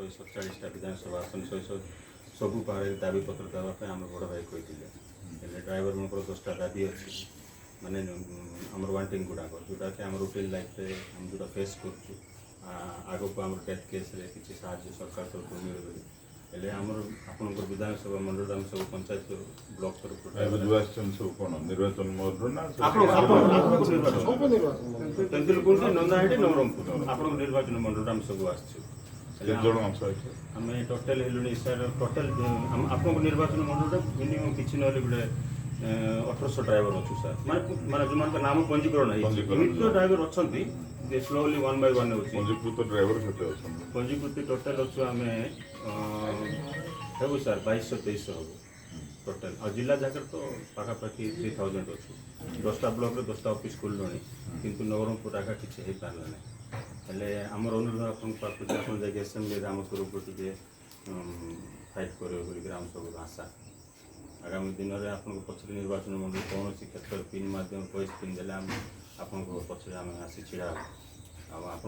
147टा विधानसभा आसन सबू पाखे दाबीपत्र देवाई आम बड़ भाई कही ड्राइवर मान 10टा दाबी अच्छी माने आम वांटिंग गुड़ाक जोटा कि आम रुटीन लाइफ आम जो फेस कर आग को आम डेथ केस किसी साहाଯ୍य सरकार तरफ मिले आम आप विधानसभा मंडल आम सब पंचायत ब्लॉक तरफ निर्वाचन नंदाहाटी नवरंगपुर आप निर्वाचन मंडल आम सब आम टोटाल सर टोटाल आप निर्वाचन मंडल मिनिमम किसी ना गोटे 1800 ड्राइवर अच्छु सर माने जो नाम पंजीकरण है ड्राइवर अच्छा स्लोली 1 by 1 पंजीकृत ड्राइवर पंजीकृत टोटाल अच्छु आम हेबू सर 2200-2300 हम टोटाल और जिला जाकर तो पाखापाखि 3000 अच्छु 10टा ब्लॉक 10टा ऑफिस खोल किंतु नवरंगपुर आगे किसी हो पारा ना हेले आमर अनुरोध आप एसेम्बली आम तरफ टे फाइट कर सब आशा आगामी दिन में आप पचर निर्वाचन मंडल कौन क्षेत्र पिन मध्यम वॉइस पिन देने आप पचर आम आसी छिड़ा आप